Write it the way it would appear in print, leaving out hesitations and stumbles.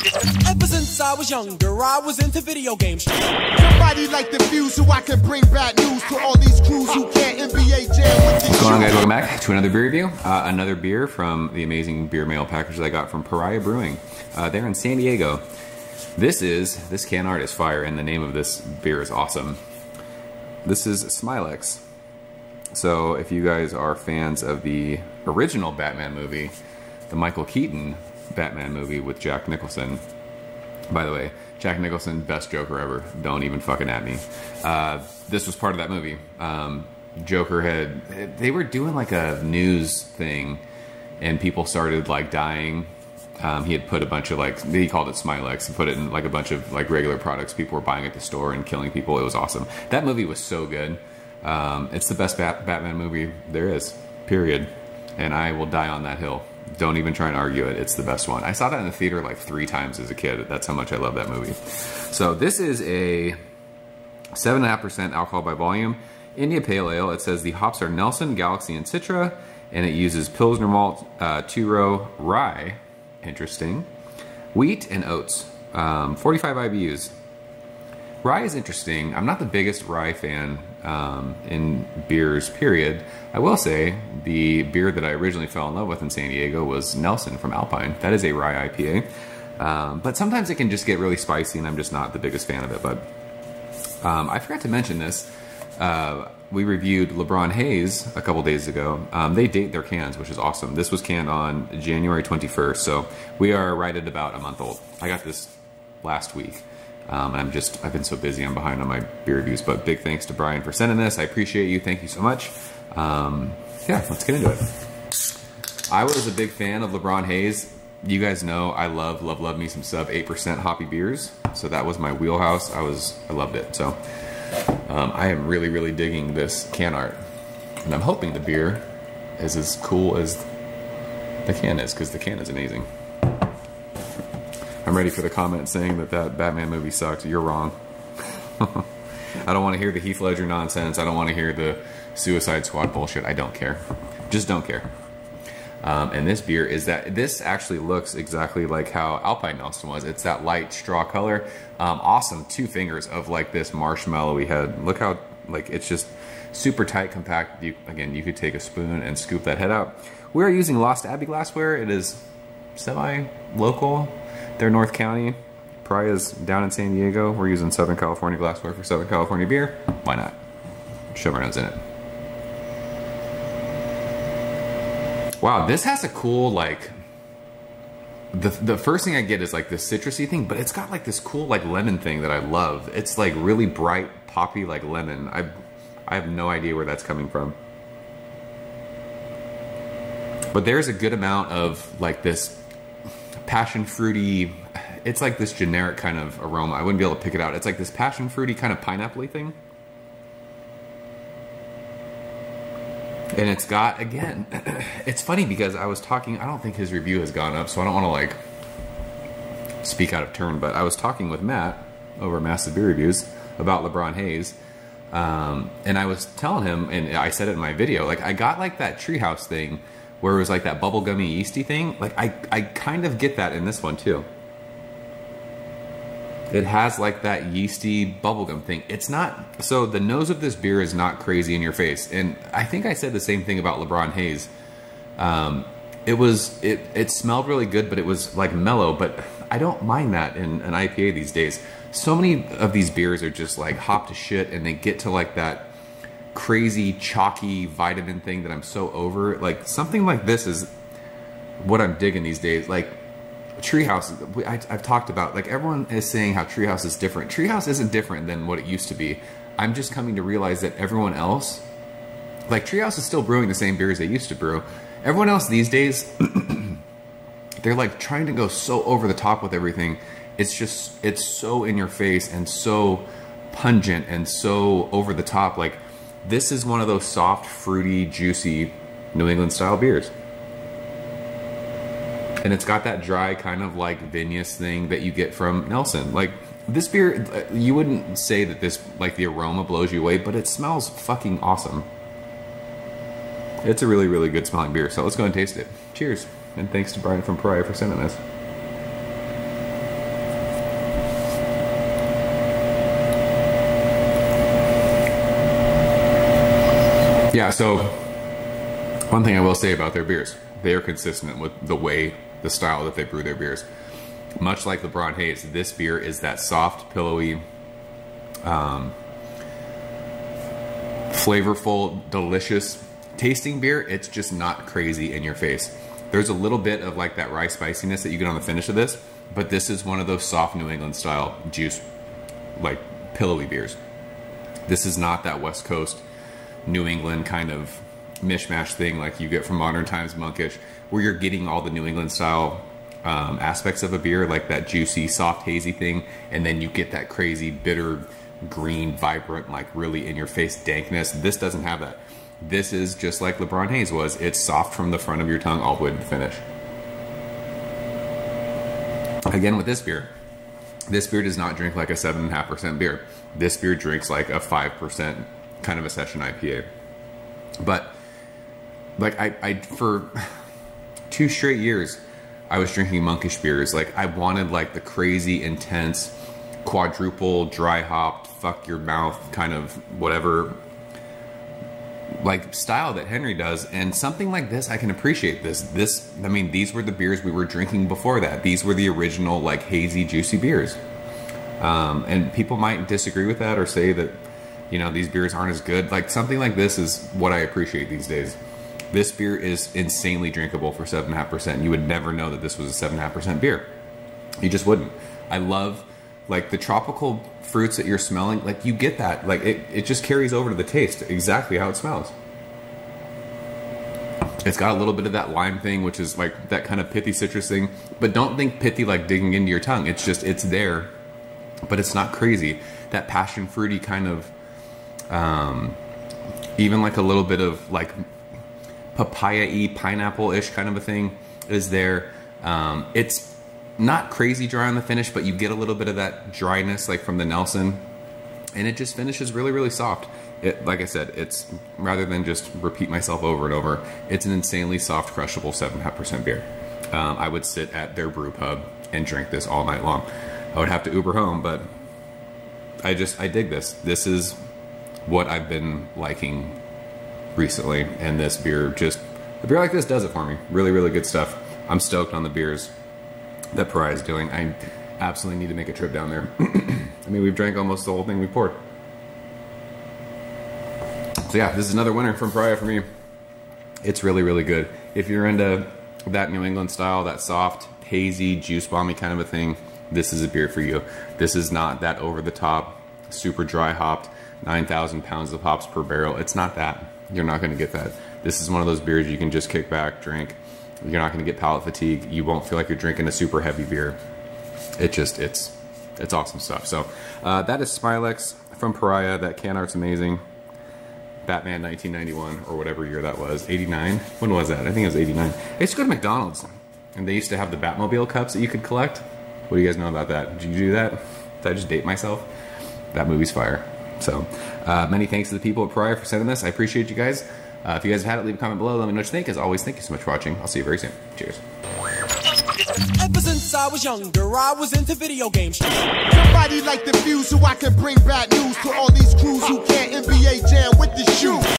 Ever since I was younger, I was into video games. Somebody like the Fuse so I can bring bad news to all these crews who can't NBA jam with the What's going on, guys? Welcome back to another beer review. Another beer from the amazing beer mail package that I got from Pariah Brewing. They're in San Diego. This can art is fire, and the name of this beer is awesome. This is Smylex. So if you guys are fans of the original Batman movie, the Michael Keaton Batman movie with Jack Nicholson. By the way, Jack Nicholson, best Joker ever. Don't even fucking at me. This was part of that movie. Joker they were doing like a news thing, and people started like dying. He had put a bunch of like, he called it Smylex, and put it in like a bunch of like regular products people were buying at the store and killing people. It was awesome. That movie was so good. It's the best Batman movie there is, period. And I will die on that hill. Don't even try and argue it. It's the best one. I saw that in the theater like 3 times as a kid. That's how much I love that movie. So this is a 7.5% alcohol by volume India Pale Ale. It says the hops are Nelson, Galaxy, and Citra, and it uses Pilsner malt, 2-row rye, interesting, wheat, and oats. 45 IBUs. Rye is interesting. I'm not the biggest rye fan in beers, period. I will say the beer that I originally fell in love with in San Diego was Nelson from Alpine. That is a rye IPA. But sometimes it can just get really spicy, and I'm just not the biggest fan of it. But I forgot to mention this. We reviewed LeBron Hayes a couple days ago. They date their cans, which is awesome. This was canned on January 21st, so we are right at about a month old. I got this last week. And I've been so busy, I'm behind on my beer reviews, but big thanks to Brian for sending this. I appreciate you. Thank you so much. Yeah, let's get into it. I was a big fan of LeBron Hayes. You guys know I love me some sub 8% hoppy beers. So that was my wheelhouse. I loved it. So I am really digging this can art. And I'm hoping the beer is as cool as the can is, because the can is amazing. I'm ready for the comment saying that Batman movie sucked. You're wrong. I don't want to hear the Heath Ledger nonsense. I don't want to hear the Suicide Squad bullshit. I don't care. Just don't care. And this beer is this actually looks exactly like how Alpine Nelson was. It's that light straw color. Awesome 2 fingers of like this marshmallowy head. Look how like it's just super tight, compact. Again, you could take a spoon and scoop that head out. We're using Lost Abbey glassware. It is semi-local. They're North County. Pariah's down in San Diego. We're using Southern California glassware for Southern California beer. Why not? Shove our nose in it. Wow, this has a cool, like, the first thing I get is like this citrusy thing, but it's got like this cool like lemon thing that I love. It's like really bright, poppy like lemon. I have no idea where that's coming from. But there's a good amount of like this passion fruity, it's like this generic kind of aroma. I wouldn't be able to pick it out. It's like this passion fruity kind of pineapple-y thing. And it's got, again, it's funny because I was talking, I don't think his review has gone up, so I don't want to like speak out of turn, but I was talking with Matt over Massive Beer Reviews about LeBron Hayes. And I was telling him, and I said it in my video, like I got like that treehouse thing where it was like that bubblegummy yeasty thing. Like I kind of get that in this one too. It has like that yeasty bubblegum thing. It's not, so the nose of this beer is not crazy in your face. And I think I said the same thing about LeBron Hayes. It smelled really good, but it was like mellow, but I don't mind that in an IPA these days. So many of these beers are just like hop to shit, and they get to like that crazy chalky vitamin thing that I'm so over. Like something like this is what I'm digging these days. Like Treehouse, I've talked about, like everyone is saying how Treehouse is different. Treehouse isn't different than what it used to be. I'm just coming to realize that everyone else, like Treehouse is still brewing the same beers they used to brew. Everyone else these days, they're like trying to go so over the top with everything. It's just, it's so in your face and so pungent and so over the top. Like this is one of those soft, fruity, juicy New England style beers. And it's got that dry kind of like vinous thing that you get from Nelson. Like this beer, you wouldn't say that this, like the aroma blows you away, but it smells fucking awesome. It's a really, really good smelling beer. So let's go and taste it. Cheers. And thanks to Brian from Pariah for sending this. Yeah, so one thing I will say about their beers, they are consistent with the style that they brew their beers. Much like LeBron Hayes, this beer is that soft, pillowy, flavorful, delicious tasting beer. It's just not crazy in your face. There's a little bit of like that rye spiciness that you get on the finish of this, but this is one of those soft New England style juice, like pillowy beers. This is not that West Coast New England kind of mishmash thing like you get from Modern Times Monkish, where you're getting all the New England style aspects of a beer, like that juicy, soft, hazy thing, and then you get that crazy, bitter, green, vibrant, like really in your face dankness. This doesn't have that. This is just like LeBron Hayes was. It's soft from the front of your tongue all the way to the finish. Again, with this beer does not drink like a 7.5% beer. This beer drinks like a 5% kind of a session IPA. But like I for 2 straight years, I was drinking monkish beers. Like I wanted like the crazy, intense, quadruple, dry hopped, fuck your mouth kind of whatever like style that Henry does, and something like this, I can appreciate this. I mean, these were the beers we were drinking before that. These were the original like hazy, juicy beers. And people might disagree with that or say that, you know, these beers aren't as good. Like something like this is what I appreciate these days. This beer is insanely drinkable for 7.5%. You would never know that this was a 7.5% beer. You just wouldn't. I love like the tropical fruits that you're smelling. Like you get that. Like it just carries over to the taste exactly how it smells. It's got a little bit of that lime thing, which is like that kind of pithy citrus thing. But don't think pithy like digging into your tongue. It's just, it's there, but it's not crazy. That passion fruity kind of, even like a little bit of like papaya-y, pineapple-ish kind of a thing is there. It's not crazy dry on the finish, but you get a little bit of that dryness like from the Nelson, and it just finishes really, really soft. It, like I said, it's, rather than just repeat myself over and over, it's an insanely soft, crushable 7.5% beer. I would sit at their brew pub and drink this all night long. I would have to Uber home, but I dig this. This is what I've been liking recently, and this beer just, a beer like this does it for me. Really, really good stuff. I'm stoked on the beers that Pariah is doing. I absolutely need to make a trip down there. I mean, we've drank almost the whole thing we poured. So yeah, this is another winner from Pariah for me. It's really, really good. If you're into that New England style, that soft, hazy, juice bomby kind of a thing, this is a beer for you. This is not that over-the-top, super dry hopped, 9,000 pounds of hops per barrel. It's not that. You're not going to get that. This is one of those beers you can just kick back, drink. You're not going to get palate fatigue. You won't feel like you're drinking a super heavy beer. It just, it's awesome stuff. So that is Smylex from Pariah. That can art's amazing. Batman 1991 or whatever year that was. 89? When was that? I think it was 89. I used to go to McDonald's and they used to have the Batmobile cups that you could collect. What do you guys know about that? Did you do that? Did I just date myself? That movie's fire. So many thanks to the people at Pariah for sending this. I appreciate you guys. If you guys have had it, leave a comment below. Let me know what you think. As always, thank you so much for watching. I'll see you very soon. Cheers. Ever since I was younger, I was into video games. Somebody like the fuse so I can bring bad news to all these crews who can't NBA jam with the shoe.